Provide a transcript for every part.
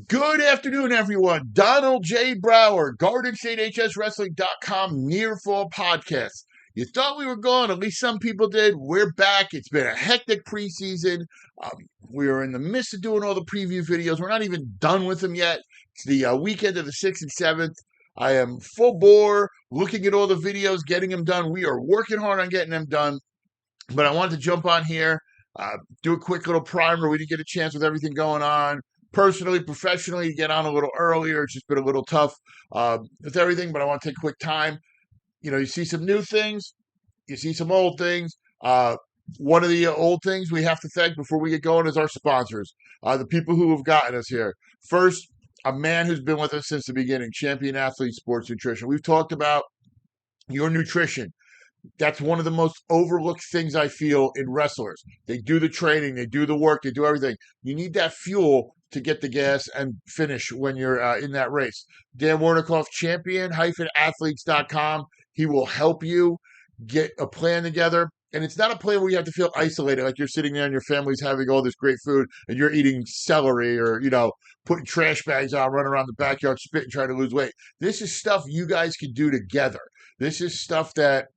Good afternoon, everyone. Donald J. Brower, GardenStateHSWrestling.com Near Fall Podcast. You thought we were gone, at least some people did. We're back. It's been a hectic preseason. We are in the midst of doing all the preview videos. We're not even done with them yet. It's the weekend of the 6th and 7th. I am full bore looking at all the videos, getting them done. We are working hard on getting them done. But I wanted to jump on here, do a quick little primer. We didn't get a chance with everything going on. Personally, professionally, to get on a little earlier. It's just been a little tough with everything, but I want to take a quick time. You see some new things, you see some old things. One of the old things we have to thank before we get going is our sponsors, the people who have gotten us here. First, a man who's been with us since the beginning, Champion Athlete Sports Nutrition. We've talked about your nutrition. That's one of the most overlooked things I feel in wrestlers. They do the training, they do the work, they do everything. You need that fuel to get the gas and finish when you're in that race. Dan Warnikoff, champion-athletes.com. He will help you get a plan together. And it's not a plan where you have to feel isolated, like you're sitting there and your family's having all this great food and you're eating celery or, putting trash bags on, running around the backyard, spitting, trying to lose weight. This is stuff you guys can do together. This is stuff that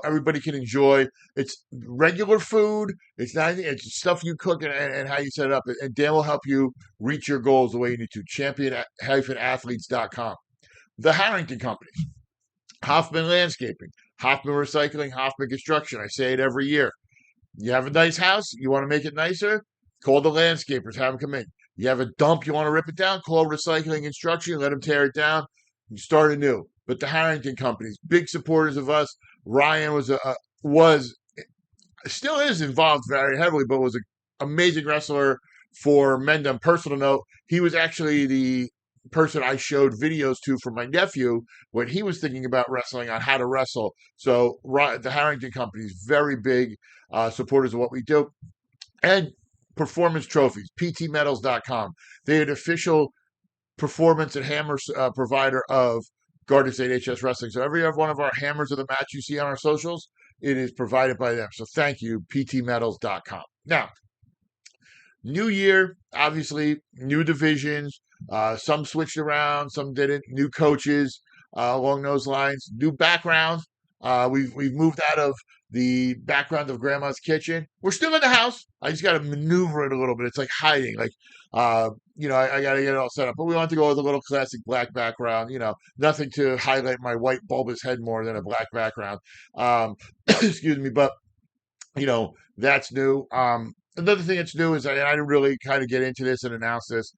everybody can enjoy. It's regular food. It's not. It's stuff you cook and how you set it up. And Dan will help you reach your goals the way you need to. Champion-athletes.com. The Harrington Companies, Hoffman Landscaping, Hoffman Recycling, Hoffman Construction. I say it every year. You have a nice house. You want to make it nicer? Call the landscapers. Have them come in. You have a dump. You want to rip it down? Call Recycling Construction. Let them tear it down. You start anew. But the Harrington Companies, big supporters of us. Ryan was still is involved very heavily, but was an amazing wrestler for Mendham. Personal note, he was actually the person I showed videos to for my nephew when he was thinking about wrestling on how to wrestle. So the Harrington Company is very big supporters of what we do. And performance trophies, ptmetals.com. They're an official performance and hammer provider of Garden State HS Wrestling. So every one of our hammers of the match you see on our socials, it is provided by them. So thank you, ptmetals.com. Now, new year, obviously, new divisions. Some switched around, some didn't. New coaches along those lines. New backgrounds. We've moved out of the background of Grandma's kitchen. We're still in the house. I just got to maneuver it a little bit. It's like hiding. I got to get it all set up. But we want to go with a little classic black background. Nothing to highlight my white bulbous head more than a black background. Excuse me. But, that's new. Another thing that's new is I didn't really kind of get into this and announce this.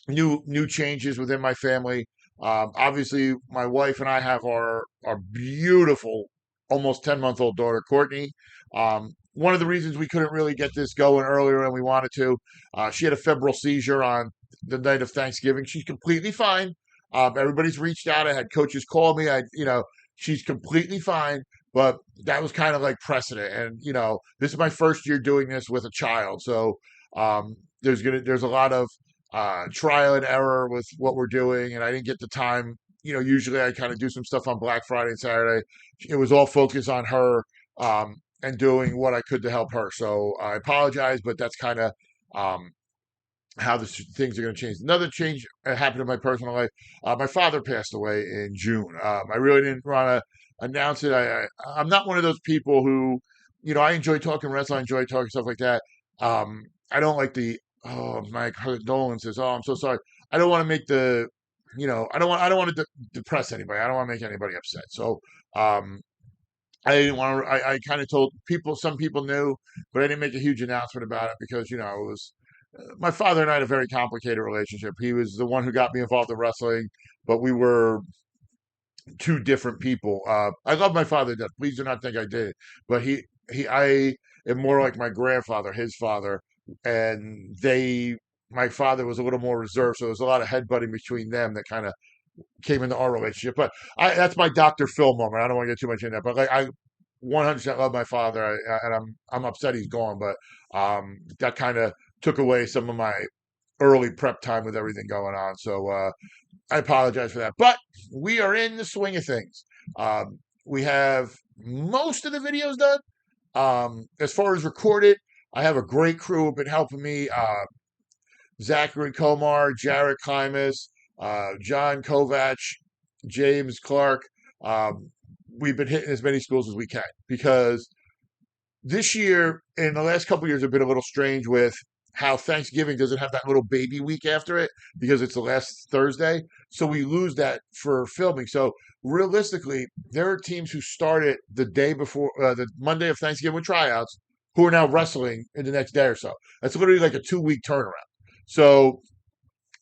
New changes within my family. Obviously, my wife and I have our beautiful, almost 10-month-old daughter, Courtney. One of the reasons we couldn't really get this going earlier than we wanted to, she had a febrile seizure on the night of Thanksgiving. She's completely fine. Everybody's reached out. I had coaches call me. She's completely fine. But that was kind of like precedent. And, this is my first year doing this with a child. So there's a lot of trial and error with what we're doing. And I didn't get the time. Usually I kind of do some stuff on Black Friday and Saturday. It was all focused on her and doing what I could to help her. So I apologize, but that's kind of how things are going to change. Another change happened in my personal life. My father passed away in June. I really didn't want to announce it. I'm not one of those people who, I enjoy talking wrestling, I enjoy talking stuff like that. I don't like my condolences. Oh, I'm so sorry. I don't want to make I don't want to depress anybody. I don't want to make anybody upset. So, I didn't want to, I kind of told people, some people knew, but I didn't make a huge announcement about it because, it was, my father and I had a very complicated relationship. He was the one who got me involved in wrestling, but we were two different people. I love my father to death. Please do not think I did. But I am more like my grandfather, his father, and my father was a little more reserved. So there was a lot of headbutting between them that kind of came into our relationship. But that's my Dr. Phil moment. I don't want to get too much in that, but I 100% love my father, and I'm upset he's gone. But that kind of took away some of my early prep time with everything going on. So I apologize for that. But we are in the swing of things. We have most of the videos done. As far as recorded, I have a great crew who have been helping me. Zachary Komar, Jarrett Klimas, John Kovac, James Clark. Um, we've been hitting as many schools as we can because this year and the last couple of years have been a little strange with how Thanksgiving doesn't have that little baby week after it because it's the last Thursday. So we lose that for filming. So realistically, there are teams who started the day before the Monday of Thanksgiving with tryouts who are now wrestling in the next day or so. That's literally like a 2 week turnaround. So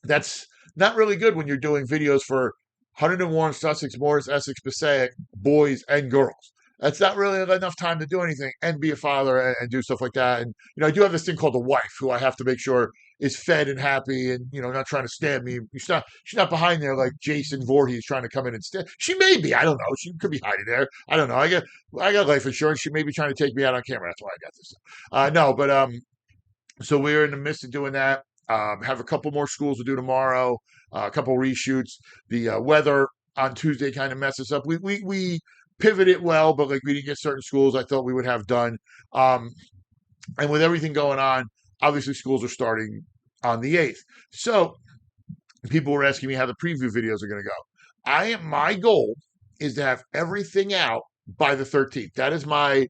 that's not really good when you're doing videos for Hunterdon, Warren, Sussex, Morris, Essex, Passaic, boys and girls. That's not really enough time to do anything and be a father and do stuff like that. And I do have this thing called a wife who I have to make sure is fed and happy and not trying to stab me. She's not behind there like Jason Voorhees trying to come in and stab. She may be, I don't know. She could be hiding there. I don't know. I got life insurance. She may be trying to take me out on camera. That's why I got this. No, but so we're in the midst of doing that. Have a couple more schools to do tomorrow, a couple reshoots. The weather on Tuesday kind of messed us up. We pivoted well, but like we didn't get certain schools I thought we would have done. And with everything going on, obviously schools are starting on the 8th. So people were asking me how the preview videos are going to go. My goal is to have everything out by the 13th. That is my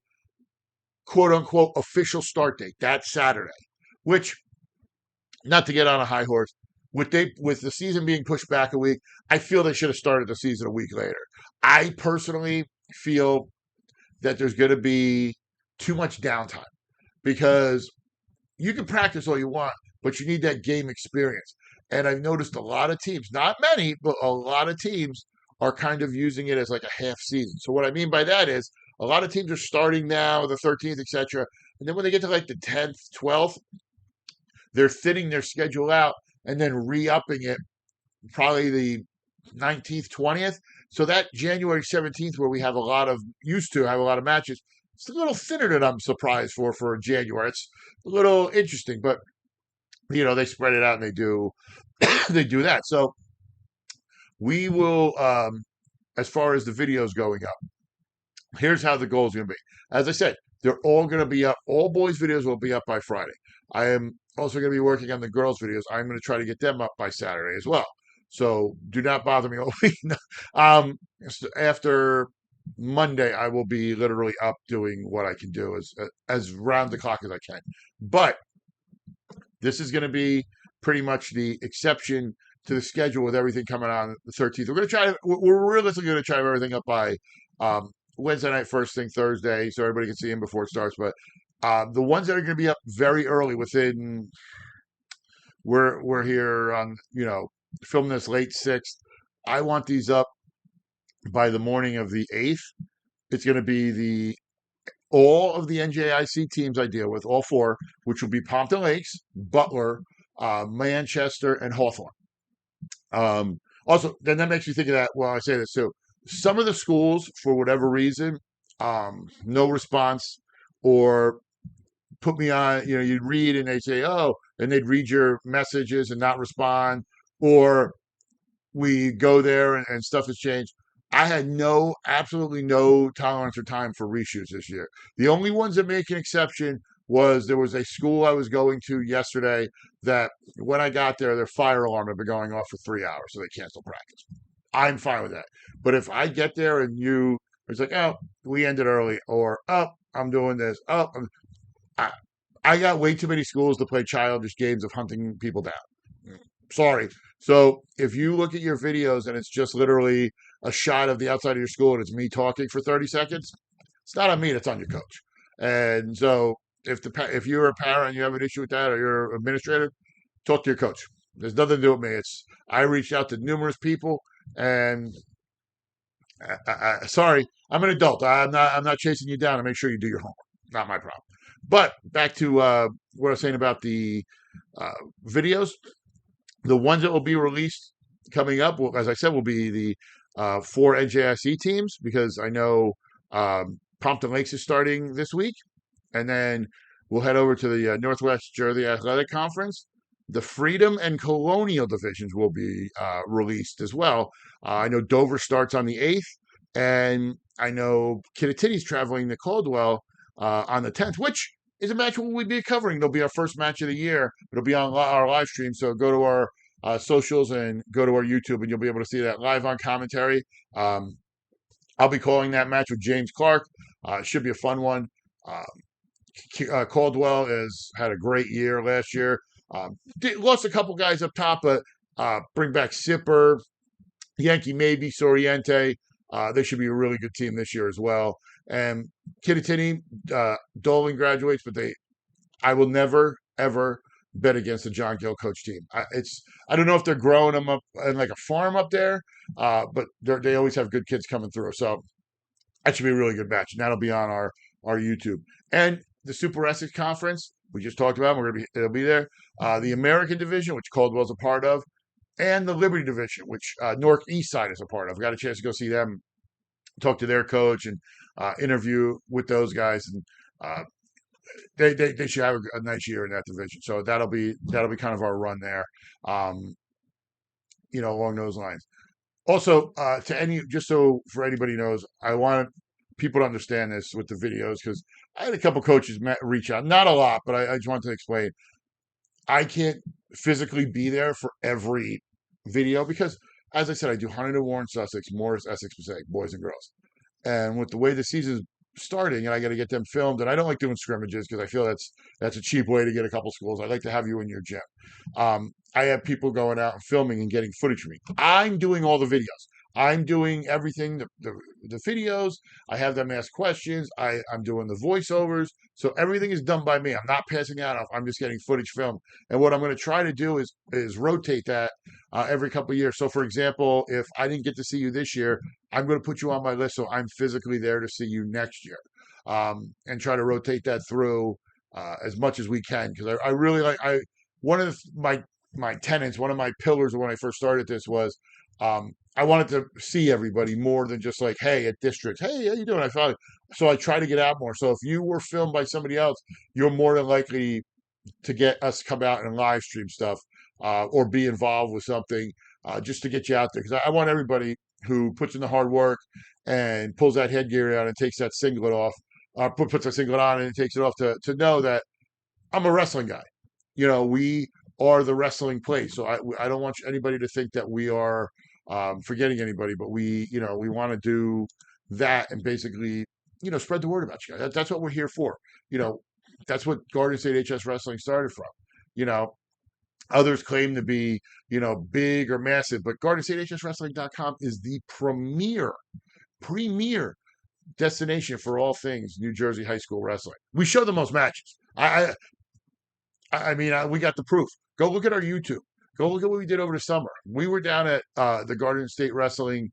quote unquote official start date. That Saturday, which, not to get on a high horse, with the season being pushed back a week, I feel they should have started the season a week later. I personally feel that there's going to be too much downtime because you can practice all you want, but you need that game experience. And I've noticed a lot of teams, not many, but a lot of teams are kind of using it as like a half season. So what I mean by that is a lot of teams are starting now, the 13th, etc. And then when they get to like the 10th, 12th, they're thinning their schedule out and then re-upping it probably the 19th, 20th. So that January 17th, where we have a lot of matches, it's a little thinner than I'm surprised for January. It's a little interesting, but they spread it out and they do they do that. So we will, as far as the videos going up, here's how the goal is going to be. As I said, they're all going to be up. All boys' videos will be up by Friday. I am also going to be working on the girls' videos. I'm going to try to get them up by Saturday as well. So do not bother me all week. After Monday, I will be literally up doing what I can do as round the clock as I can. But this is going to be pretty much the exception to the schedule with everything coming on the 13th. We're realistically going to try everything up by Wednesday night, first thing Thursday, so everybody can see him before it starts. But the ones that are going to be up very early we're here on, filming this late 6th. I want these up by the morning of the 8th. It's going to be all of the NJIC teams I deal with, all 4, which will be Pompton Lakes, Butler, Manchester, and Hawthorne. Also, then that makes me think of that. Well, I say this too. Some of the schools, for whatever reason, no response, or put me on, you'd read and they'd say, oh, and they'd read your messages and not respond, or we go there and stuff has changed. I had absolutely no tolerance or time for reshoots this year. The only ones that make an exception was there was a school I was going to yesterday that when I got there, their fire alarm had been going off for 3 hours, so they canceled practice. I'm fine with that. But if I get there and it's like, oh, we ended early, or, oh, I'm doing this. Oh, I got way too many schools to play childish games of hunting people down. Sorry. So if you look at your videos and it's just literally a shot of the outside of your school and it's me talking for 30 seconds, it's not on me, it's on your coach. And so if you're a parent and you have an issue with that, or you're an administrator, talk to your coach. There's nothing to do with me. I reached out to numerous people, and sorry, I'm an adult. I'm not chasing you down to make sure you do your homework. Not my problem. But back to what I was saying about the videos. The ones that will be released coming up, as I said, will be the 4 NJIC teams, because I know Pompton Lakes is starting this week. And then we'll head over to the Northwest Jersey Athletic Conference. The Freedom and Colonial divisions will be released as well. I know Dover starts on the 8th, and I know Kittatinny's traveling to Caldwell on the 10th, which is a match we'll be covering. It'll be our first match of the year. It'll be on our live stream. So go to our socials and go to our YouTube, and you'll be able to see that live on commentary. I'll be calling that match with James Clark. It should be a fun one. Caldwell has had a great year last year. Lost a couple guys up top, but bring back Sipper, Yankee maybe, Soriente. They should be a really good team this year as well. And Kittatinny, Dolan graduates, but I will never, ever bet against the John Gill coach team. I don't know if they're growing them up in like a farm up there, but they always have good kids coming through. So that should be a really good match. And that'll be on our YouTube. And the Super Essex Conference, we just talked about, it'll be there. The American Division, which Caldwell's a part of, and the Liberty Division, which North East Side is a part of. Got a chance to go see them, talk to their coach, and interview with those guys. And they should have a nice year in that division. So that'll be kind of our run there, along those lines. Also, just so for anybody knows, I want people to understand this with the videos, because I had a couple coaches reach out, not a lot, but I just wanted to explain. I can't physically be there for every video because, as I said, I do Hunterdon, Warren, Sussex, Morris, Essex, Passaic, boys and girls. And with the way the season's starting, and I got to get them filmed, and I don't like doing scrimmages because I feel that's a cheap way to get a couple schools. I like to have you in your gym. I have people going out and filming and getting footage for me. I'm doing all the videos. I'm doing everything, the videos. I have them ask questions. I'm doing the voiceovers. So everything is done by me. I'm not passing out. I'm just getting footage filmed. And what I'm going to try to do is rotate that every couple of years. So, for example, if I didn't get to see you this year, I'm going to put you on my list so I'm physically there to see you next year, and try to rotate that through as much as we can. Because I really like one of my tenets, one of my pillars when I first started this was I wanted to see everybody more than just like, hey, at districts, hey, how you doing? So I try to get out more. So if you were filmed by somebody else, you're more than likely to get us come out and live stream stuff, or be involved with something, just to get you out there. Because I want everybody who puts in the hard work and pulls that headgear out and takes that singlet off, puts a singlet on and takes it off, to know that I'm a wrestling guy. We are the wrestling place. So I don't want anybody to think that we are forgetting anybody, but we want to do that and basically, spread the word about you guys. That's what we're here for. That's what Garden State HS Wrestling started from. Others claim to be, big or massive, but GardenStateHSWrestling.com is the premier destination for all things New Jersey high school wrestling. We show the most matches. We got the proof. Go look at our YouTube. Go look at what we did over the summer. We were down at the Garden State Wrestling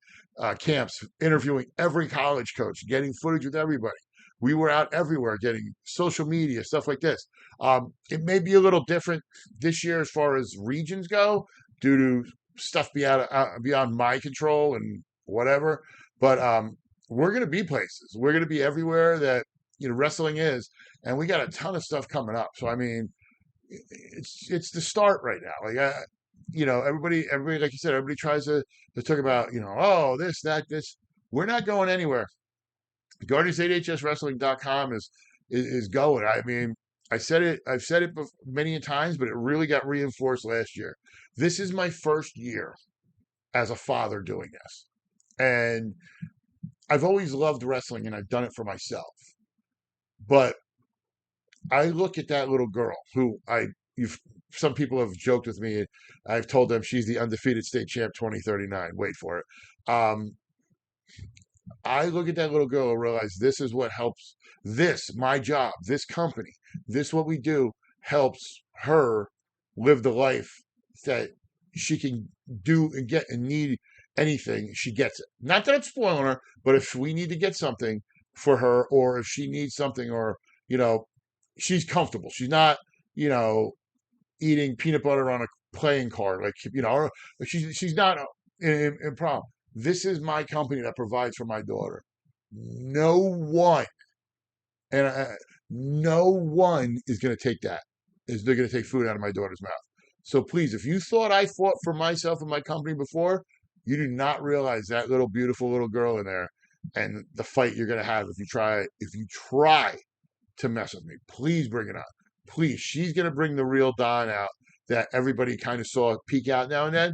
camps, interviewing every college coach, getting footage with everybody. We were out everywhere getting social media, stuff like this. It may be a little different this year as far as regions go, due to stuff beyond my control and whatever. But we're going to be places. We're going to be everywhere that wrestling is, and we got a ton of stuff coming up. So it's the start right now. Like everybody, like you said, everybody tries to talk about oh, this, that, this. We're not going anywhere. GardenStateHSWrestling.com is going. I've said it many times, but it really got reinforced last year. This is my first year as a father doing this, and I've always loved wrestling, and I've done it for myself. But I look at that little girl who some people have joked with me. I've told them she's the undefeated state champ 2039. Wait for it. I look at that little girl and realize this is what helps my job, this company, what we do helps her live the life that she can do and get and need anything. She gets it. Not that I'm spoiling her, but if we need to get something for her, or if she needs something, or, she's comfortable. She's not, eating peanut butter on a playing card, like, or she's not in problem. This is my company that provides for my daughter. No one is going to take that. They're going to take food out of my daughter's mouth. So please, if you thought I fought for myself and my company before, you do not realize that little beautiful little girl in there and the fight you're going to have if you try to mess with me. Please bring it on. Please. She's going to bring the real Don out that everybody kind of saw peek out now and then.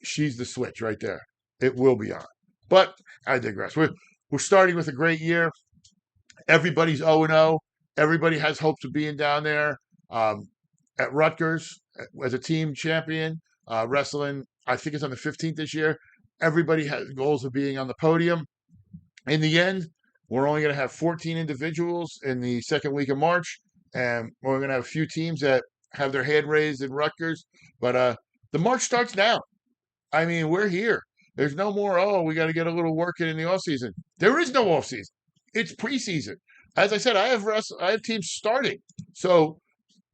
She's the switch right there. It will be on. But I digress. We're starting with a great year. Everybody's 0-0. Everybody has hopes of being down there at Rutgers as a team champion. Wrestling, I think it's on the 15th this year. Everybody has goals of being on the podium. In the end, we're only going to have 14 individuals in the second week of March, and we're going to have a few teams that have their hand raised in Rutgers. But the March starts now. I mean, we're here. There's no more, oh, we got to get a little work in the off season. There is no off season. It's preseason. As I said, I have teams starting. So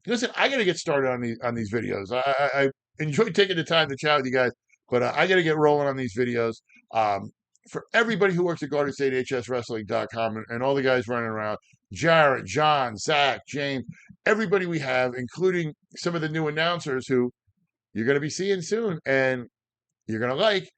listen, I got to get started on these videos. I enjoy taking the time to chat with you guys, but I got to get rolling on these videos. For everybody who works at GardenStateHSWrestling.com and all the guys running around, Jarrett, John, Zach, James, everybody we have, including some of the new announcers who you're going to be seeing soon, and you're going to like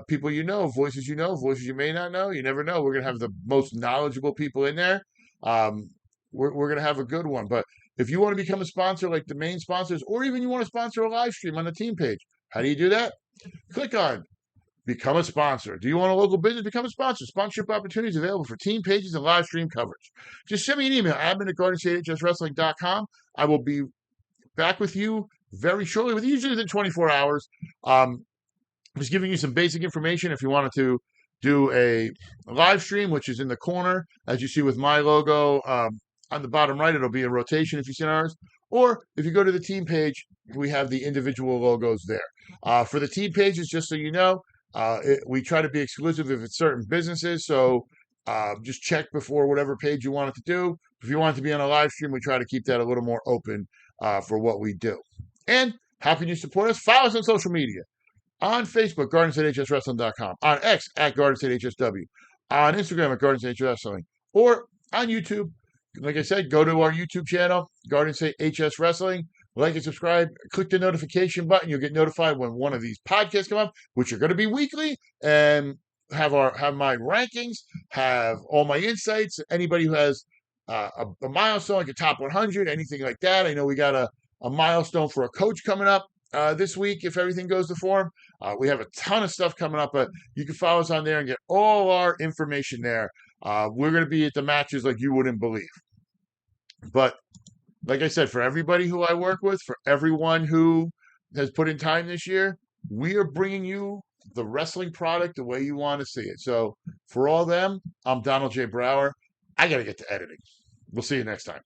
people voices you may not know. You never know. We're going to have the most knowledgeable people in there. We're going to have a good one. But if you want to become a sponsor like the main sponsors, or even you want to sponsor a live stream on the team page, how do you do that? Click on Become a Sponsor. Do you want a local business? Become a sponsor. Sponsorship opportunities available for team pages and live stream coverage. Just send me an email, admin@GardenStateHSWrestling.com. I will be back with you very shortly, usually within 24 hours. Just giving you some basic information if you wanted to do a live stream, which is in the corner, as you see with my logo. On the bottom right, it'll be a rotation if you see ours. Or if you go to the team page, we have the individual logos there. For the team pages, just so you know, we try to be exclusive if it's certain businesses. So just check before whatever page you want it to do. If you want it to be on a live stream, we try to keep that a little more open for what we do. And how can you support us? Follow us on social media. On Facebook, GardenStateHSWrestling.com. On X, @GardenStateHSW. On Instagram, @GardenStateHSWrestling. Or on YouTube. Like I said, go to our YouTube channel, Garden State HS Wrestling. Like and subscribe. Click the notification button. You'll get notified when one of these podcasts come up, which are going to be weekly, and have my rankings, have all my insights. Anybody who has a milestone, like a top 100, anything like that. I know we got a milestone for a coach coming up this week, if everything goes to form. We have a ton of stuff coming up, but you can follow us on there and get all our information there. We're going to be at the matches like you wouldn't believe. But like I said, for everybody who I work with, for everyone who has put in time this year, we are bringing you the wrestling product the way you want to see it. So for all them, I'm Donald J. Brower. I got to get to editing. We'll see you next time.